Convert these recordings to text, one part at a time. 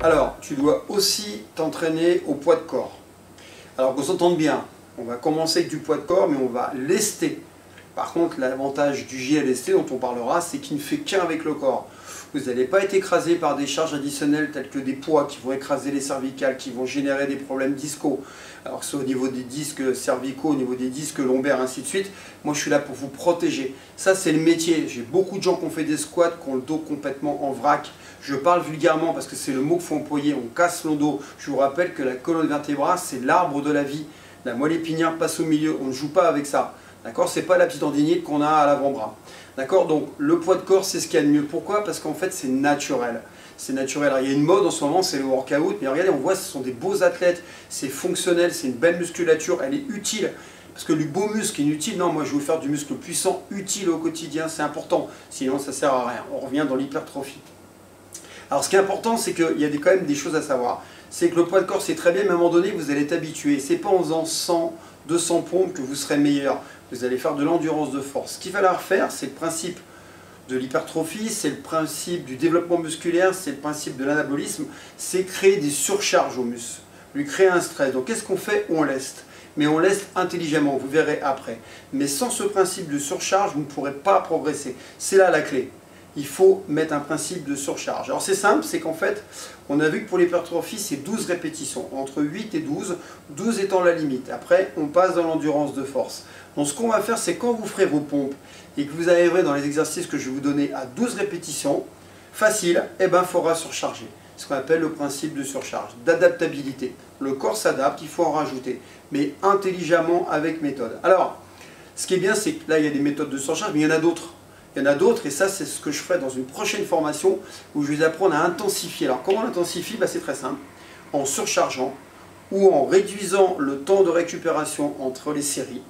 Alors, tu dois aussi t'entraîner au poids de corps. Alors qu'on s'entende bien, on va commencer avec du poids de corps, mais on va lester. Par contre, l'avantage du JLST dont on parlera, c'est qu'il ne fait qu'un avec le corps. Vous n'allez pas être écrasé par des charges additionnelles telles que des poids qui vont écraser les cervicales, qui vont générer des problèmes discaux. Alors que ce soit au niveau des disques cervicaux, au niveau des disques lombaires, ainsi de suite. Moi, je suis là pour vous protéger. Ça, c'est le métier. J'ai beaucoup de gens qui ont fait des squats, qui ont le dos complètement en vrac. Je parle vulgairement parce que c'est le mot qu'il faut employer. On casse le dos. Je vous rappelle que la colonne vertébrale, c'est l'arbre de la vie. La moelle épinière passe au milieu. On ne joue pas avec ça. D'accord? C'est pas la petite tendinite qu'on a à l'avant-bras. D'accord? Donc le poids de corps, c'est ce qu'il y a de mieux. Pourquoi? Parce qu'en fait, c'est naturel. C'est naturel. Alors, il y a une mode en ce moment, c'est le workout. Mais regardez, on voit, ce sont des beaux athlètes. C'est fonctionnel, c'est une belle musculature. Elle est utile. Parce que le beau muscle inutile, non, moi je veux faire du muscle puissant, utile au quotidien, c'est important. Sinon, ça ne sert à rien. On revient dans l'hypertrophie. Alors, ce qui est important, c'est qu'il y a quand même des choses à savoir. C'est que le poids de corps, c'est très bien, mais à un moment donné, vous allez être habitué. C'est pas en faisant 100, 200 pompes que vous serez meilleur. Vous allez faire de l'endurance de force. Ce qu'il va falloir faire, c'est le principe de l'hypertrophie, c'est le principe du développement musculaire, c'est le principe de l'anabolisme, c'est créer des surcharges au muscle, lui créer un stress. Donc qu'est-ce qu'on fait? On leste. Mais on leste intelligemment, vous verrez après. Mais sans ce principe de surcharge, vous ne pourrez pas progresser. C'est là la clé. Il faut mettre un principe de surcharge. Alors c'est simple, c'est qu'en fait, on a vu que pour l'hypertrophie, c'est 12 répétitions, entre 8 et 12, 12 étant la limite. Après, on passe dans l'endurance de force. Donc ce qu'on va faire, c'est quand vous ferez vos pompes et que vous arriverez dans les exercices que je vais vous donner à 12 répétitions, facile, eh ben, il faudra surcharger. Ce qu'on appelle le principe de surcharge, d'adaptabilité. Le corps s'adapte, il faut en rajouter, mais intelligemment avec méthode. Alors, ce qui est bien, c'est que là, il y a des méthodes de surcharge, mais il y en a d'autres. Il y en a d'autres, et ça, c'est ce que je ferai dans une prochaine formation où je vais apprendre à intensifier. Alors, comment on intensifie? C'est très simple. En surchargeant ou en réduisant le temps de récupération entre les séries,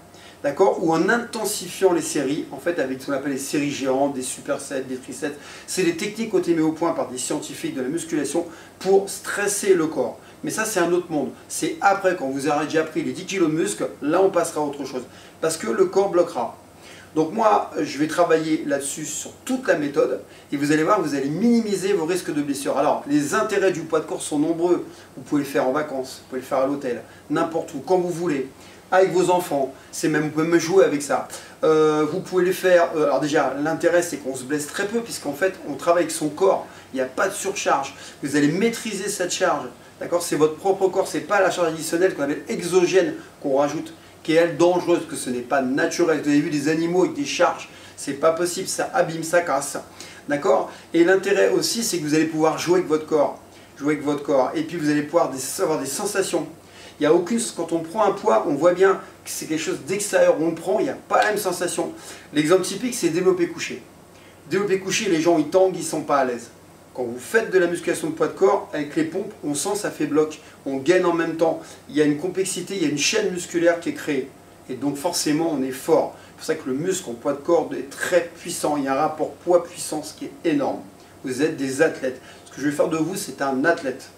d'accord, ou en intensifiant les séries, en fait, avec ce qu'on appelle les séries géantes, des supersets, des trisets. C'est des techniques qui ont été mises au point par des scientifiques de la musculation pour stresser le corps. Mais ça, c'est un autre monde. C'est après, quand vous aurez déjà pris les 10 kg de muscle, là, on passera à autre chose. Parce que le corps bloquera. Donc moi, je vais travailler là-dessus sur toute la méthode et vous allez voir, vous allez minimiser vos risques de blessure. Alors, les intérêts du poids de corps sont nombreux. Vous pouvez le faire en vacances, vous pouvez le faire à l'hôtel, n'importe où, quand vous voulez, avec vos enfants. Vous pouvez même jouer avec ça. Vous pouvez le faire. Alors déjà, l'intérêt, c'est qu'on se blesse très peu puisqu'en fait, on travaille avec son corps. Il n'y a pas de surcharge. Vous allez maîtriser cette charge. D'accord? C'est votre propre corps, ce n'est pas la charge additionnelle qu'on appelle exogène qu'on rajoute, qui est elle dangereuse, que ce n'est pas naturel. Vous avez vu des animaux avec des charges, c'est pas possible, ça abîme, ça casse. D'accord? Et l'intérêt aussi, c'est que vous allez pouvoir jouer avec votre corps. Jouer avec votre corps. Et puis vous allez pouvoir avoir des sensations. Il n'y a aucune, quand on prend un poids, on voit bien que c'est quelque chose d'extérieur. On le prend, il n'y a pas la même sensation. L'exemple typique, c'est développé couché. Développé couché, les gens ils tanguent, ils ne sont pas à l'aise. Quand vous faites de la musculation de poids de corps, avec les pompes, on sent ça fait bloc, on gaine en même temps. Il y a une complexité, il y a une chaîne musculaire qui est créée. Et donc forcément, on est fort. C'est pour ça que le muscle en poids de corps est très puissant. Il y a un rapport poids-puissance qui est énorme. Vous êtes des athlètes. Ce que je vais faire de vous, c'est un athlète.